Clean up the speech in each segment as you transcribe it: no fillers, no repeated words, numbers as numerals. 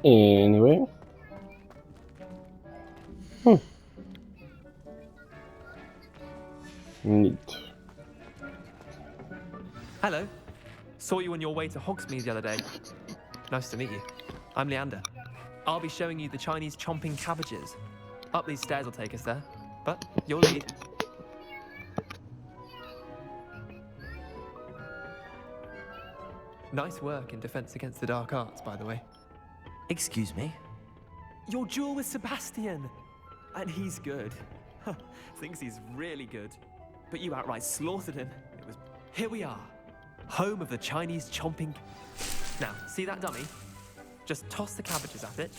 Anyway. Neat. Hello. Saw you on your way to Hogsmeade the other day. Nice to meet you. I'm Leander. I'll be showing you the Chinese chomping cabbages. Up these stairs will take us there, but you'll lead. Nice work in Defense Against the Dark Arts, by the way. Excuse me? Your duel with Sebastian! And he's good. Thinks he's really good. But you outright slaughtered him. Here we are. Home of the Chinese chomping... Now, see that dummy? Just toss the cabbages at it,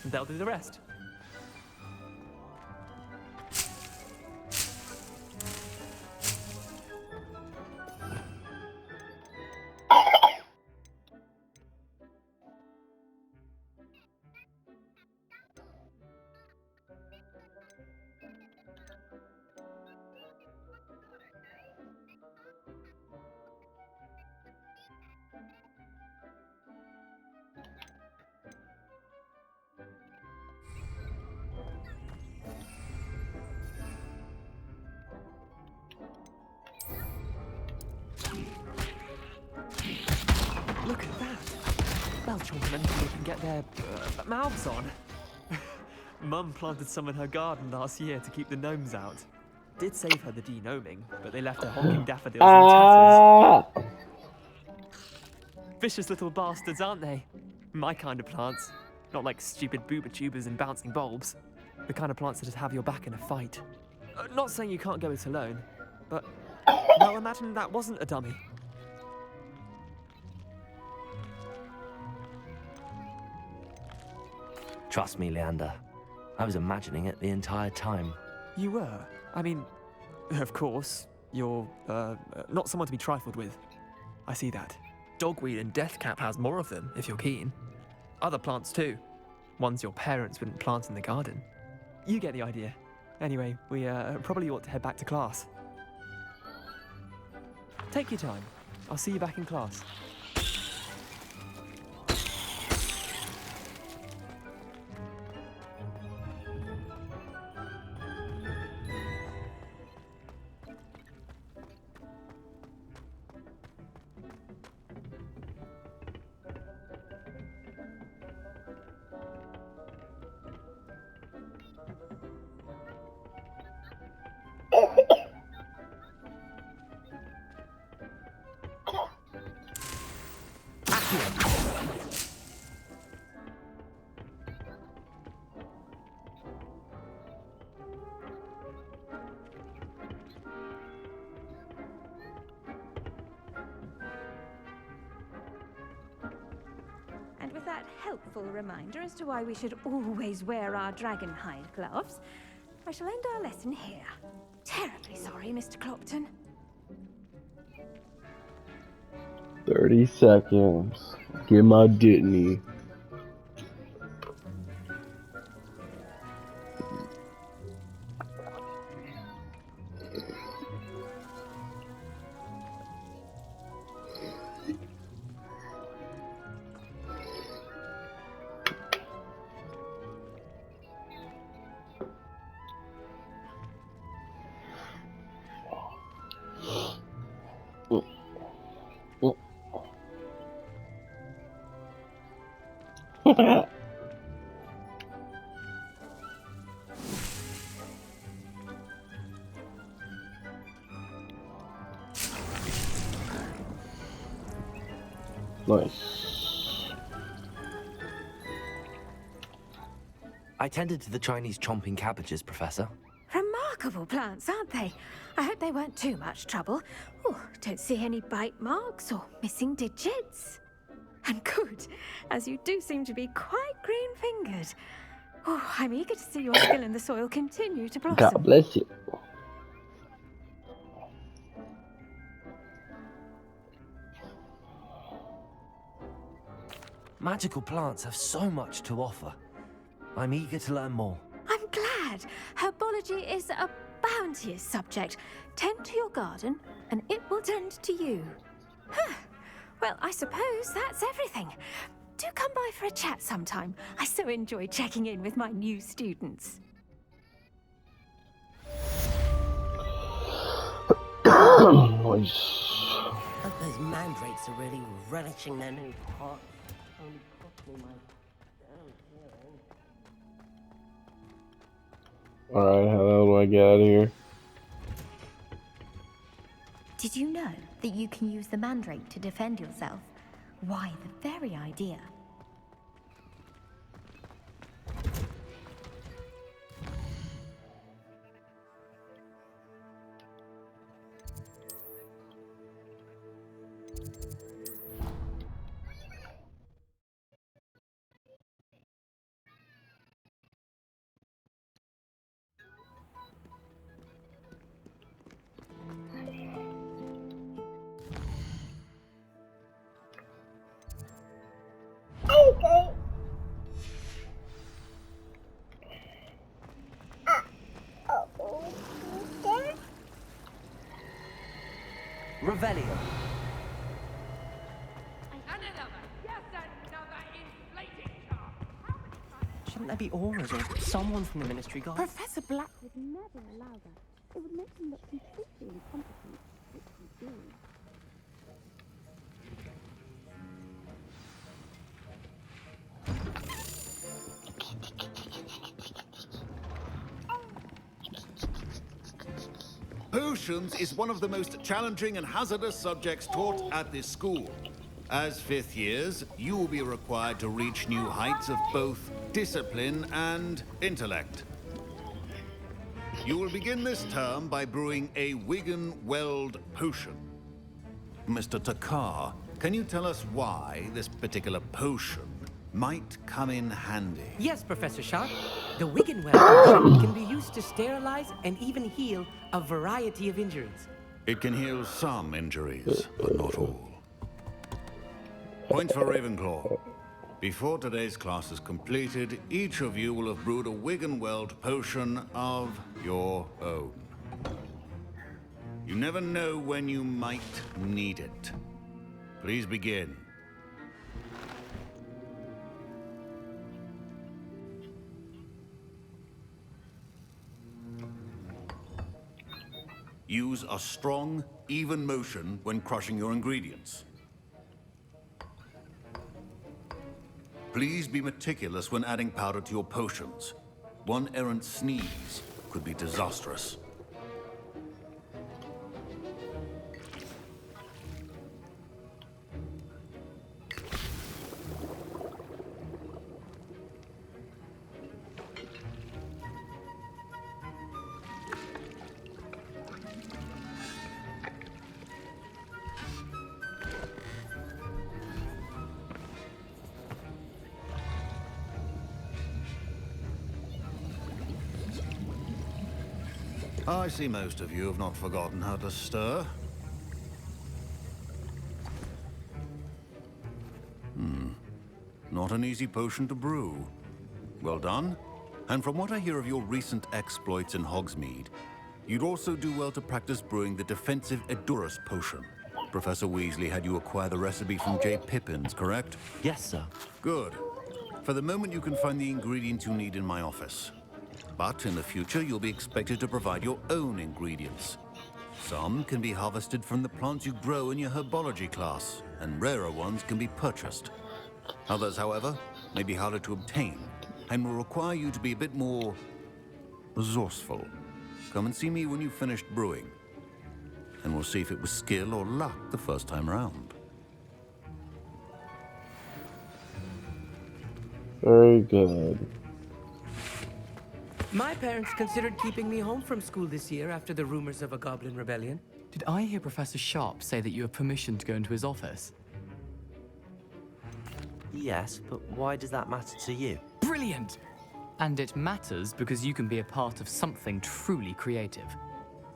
and they'll do the rest. Look at that! They'll chomp them until they can get their mouths on. Mum planted some in her garden last year to keep the gnomes out. Did save her the de-gnoming, but they left her honking daffodils in tatters. Vicious little bastards, aren't they? My kind of plants. Not like stupid booba tubers and bouncing bulbs. The kind of plants that just have your back in a fight. Not saying you can't go it alone, but... Well, imagine that wasn't a dummy. Trust me, Leander. I was imagining it the entire time. You were? I mean, of course, you're, not someone to be trifled with. I see that. Dogweed and deathcap has more of them, if you're keen. Other plants too. Ones your parents wouldn't plant in the garden. You get the idea. Anyway, we, probably ought to head back to class. Take your time. I'll see you back in class. And with that helpful reminder as to why we should always wear our dragonhide gloves, I shall end our lesson here. Terribly sorry, Mr. Clopton. 30 seconds. Get my Ditney. Nice. I tended to the Chinese chomping cabbages, Professor. Remarkable plants, aren't they? I hope they weren't too much trouble. Oh, don't see any bite marks or missing digits. And good, as you do seem to be quite green-fingered. Oh, I'm eager to see your skill in the soil continue to blossom. God bless you. Magical plants have so much to offer. I'm eager to learn more. I'm glad. Herbology is a bounteous subject. Tend to your garden, and it will tend to you. Huh. Well, I suppose that's everything. do come by for a chat sometime. I so enjoy checking in with my new students. Hope those mandrakes are really relishing their new pot. Only cost me my damn hearing. Alright, how the hell do I get out of here? Did you know that you can use the mandrake to defend yourself? Why, the very idea. Revelio. Shouldn't there be auras or someone from the ministry, guys? Professor Black would never allow that. It would make him look completely incompetent, which he is. Potions is one of the most challenging and hazardous subjects taught at this school. As fifth years, you will be required to reach new heights of both discipline and intellect. You will begin this term by brewing a Wigan-Weld potion. Mr. Takar, can you tell us why this particular potion might come in handy? Yes, Professor Sharp. The Wigan-Weld potion can be used to sterilize and even heal a variety of injuries. It can heal some injuries, but not all. Point for Ravenclaw. Before today's class is completed, each of you will have brewed a Wigan-Weld potion of your own. You never know when you might need it. Please begin. Use a strong, even motion when crushing your ingredients. Please be meticulous when adding powder to your potions. One errant sneeze could be disastrous. I see most of you have not forgotten how to stir. Not an easy potion to brew. Well done. And from what I hear of your recent exploits in Hogsmeade, you'd also do well to practice brewing the defensive Edurus potion. Professor Weasley had you acquire the recipe from J. Pippins, correct? Yes, sir. Good. For the moment, you can find the ingredients you need in my office. But in the future, you'll be expected to provide your own ingredients. Some can be harvested from the plants you grow in your herbology class, and rarer ones can be purchased. Others, however, may be harder to obtain, and will require you to be a bit more resourceful. Come and see me when you've finished brewing, and we'll see if it was skill or luck the first time around. Very good. My parents considered keeping me home from school this year after the rumors of a goblin rebellion. Did I hear Professor Sharp say that you have permission to go into his office? Yes, but why does that matter to you? Brilliant! And it matters because you can be a part of something truly creative.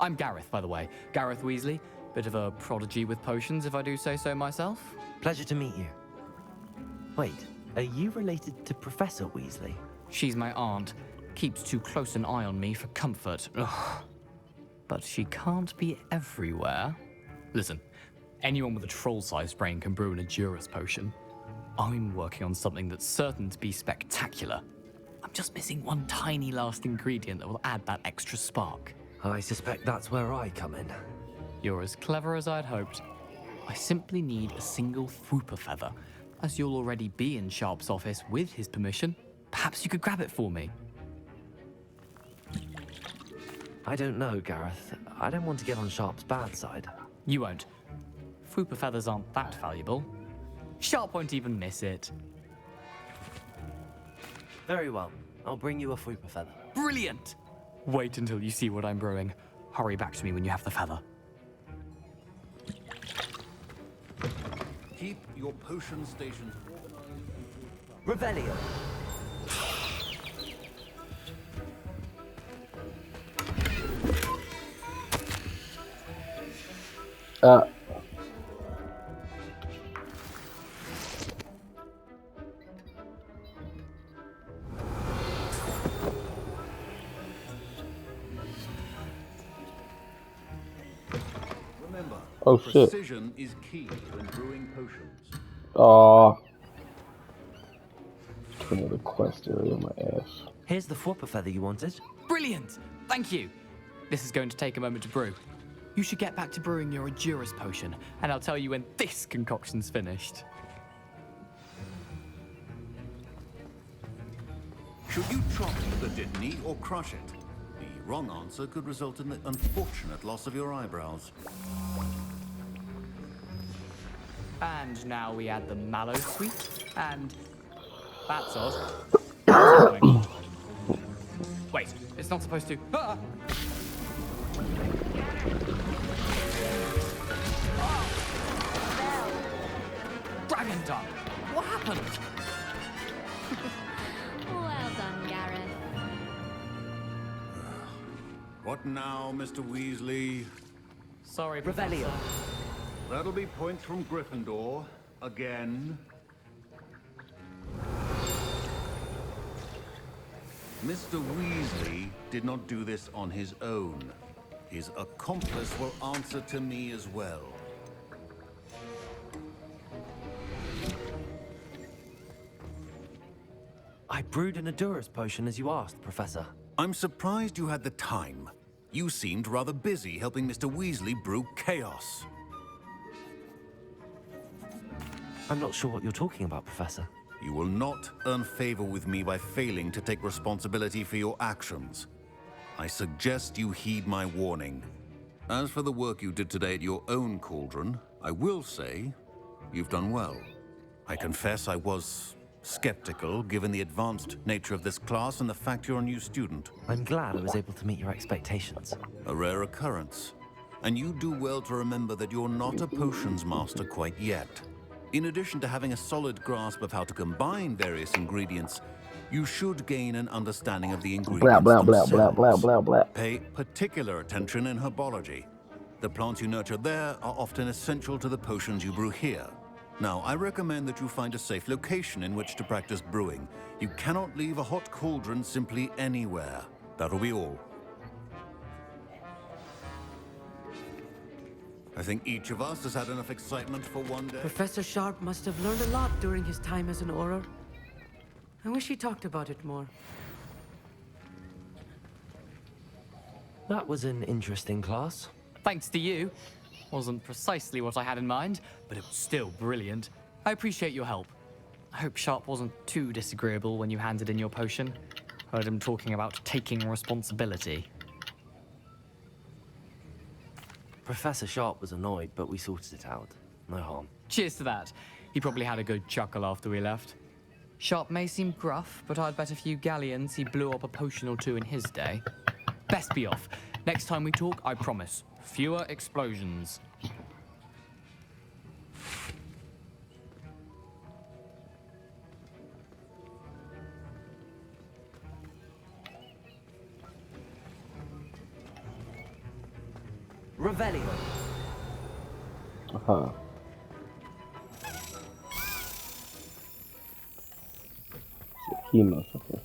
I'm Gareth, by the way. Gareth Weasley. Bit of a prodigy with potions, if I do say so myself. Pleasure to meet you. Wait, are you related to Professor Weasley? She's my aunt. Keeps too close an eye on me for comfort. Ugh. But she can't be everywhere. Listen, anyone with a troll-sized brain can brew an Edurus potion. I'm working on something that's certain to be spectacular. I'm just missing one tiny last ingredient that will add that extra spark. I suspect that's where I come in. You're as clever as I'd hoped. I simply need a single Fwooper feather. As you'll already be in Sharp's office with his permission, perhaps you could grab it for me. I don't know, Gareth. I don't want to get on Sharp's bad side. You won't. Fwooper feathers aren't that valuable. Sharp won't even miss it. Very well. I'll bring you a Fwooper feather. Brilliant! Wait until you see what I'm brewing. Hurry back to me when you have the feather. Keep your potion stations Revelio. Uh, Remember, Oh, shit. precision is key when brewing potions. aw. Another quest area, my ass. Here's the Fwooper feather you wanted. Brilliant! Thank you! This is going to take a moment to brew. You should get back to brewing your Endurus potion, and I'll tell you when this concoction's finished. Should you chop the Dittany or crush it? The wrong answer could result in the unfortunate loss of your eyebrows. And now we add the mallow sweet, and that's odd. That's annoying. Wait, it's not supposed to. Ah! Dragon Dung! What happened? Well done, Gareth. What now, Mr. Weasley? Sorry, Revelio. That'll be points from Gryffindor. Again. Mr. Weasley did not do this on his own. His accomplice will answer to me as well. I brewed an Endurus potion as you asked, Professor. I'm surprised you had the time. You seemed rather busy helping Mr. Weasley brew chaos. I'm not sure what you're talking about, Professor. You will not earn favor with me by failing to take responsibility for your actions. I suggest you heed my warning. As for the work you did today at your own cauldron, I will say you've done well. I confess I was skeptical, given the advanced nature of this class and the fact you're a new student. I'm glad I was able to meet your expectations. A rare occurrence. And you do well to remember that you're not a potions master quite yet. In addition to having a solid grasp of how to combine various ingredients, you should gain an understanding of the ingredients Blah, blah, blah, themselves. blah, blah, blah, blah. Pay particular attention in herbology. The plants you nurture there are often essential to the potions you brew here. Now, I recommend that you find a safe location in which to practice brewing. You cannot leave a hot cauldron simply anywhere. That'll be all. I think each of us has had enough excitement for one day. Professor Sharp must have learned a lot during his time as an Auror. I wish he talked about it more. That was an interesting class. Thanks to you. Wasn't precisely what I had in mind, but it was still brilliant. I appreciate your help. I hope Sharp wasn't too disagreeable when you handed in your potion. Heard him talking about taking responsibility. Professor Sharp was annoyed, but we sorted it out. No harm. Cheers to that. He probably had a good chuckle after we left. Sharp may seem gruff, but I'd bet a few galleons he blew up a potion or two in his day. Best be off. Next time we talk, I promise, fewer explosions. Revelio. Uh-huh. Key motherfucker.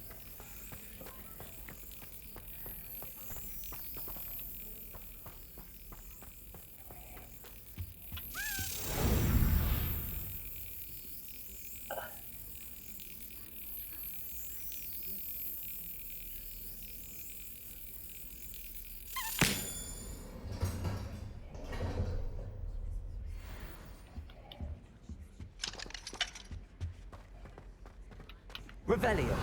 Revelio.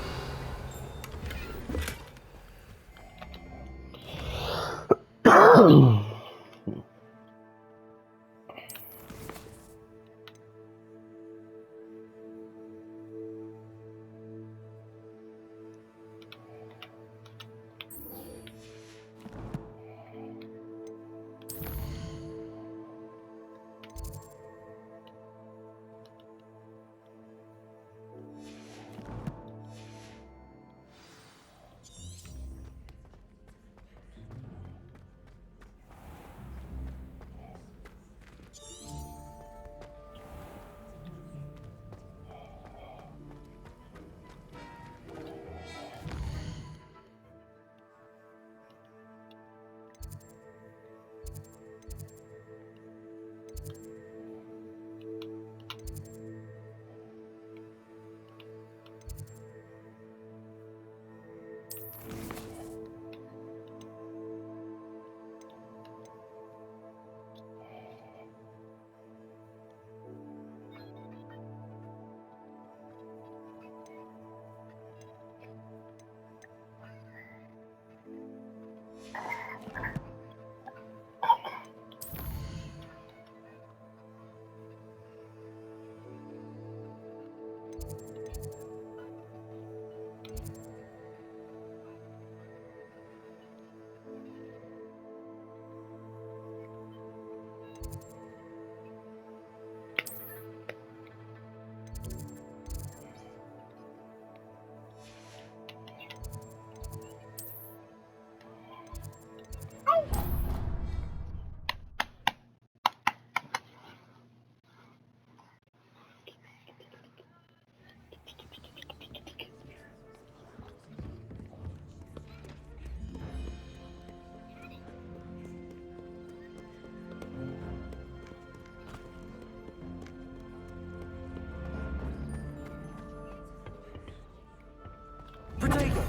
Protego.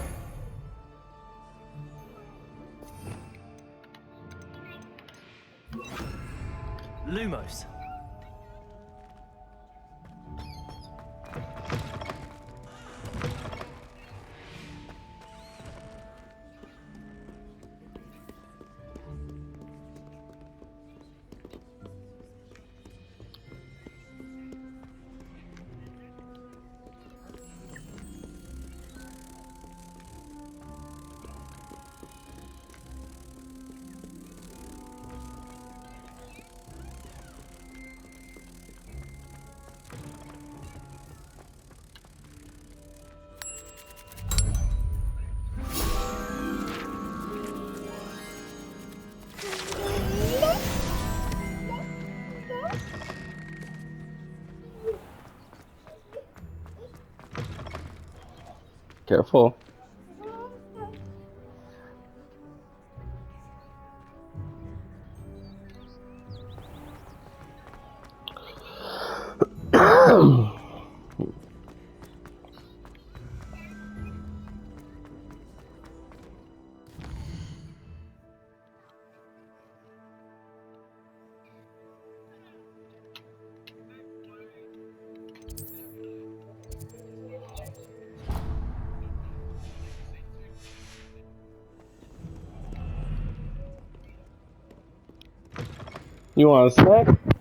Lumos. Careful. You want a snack?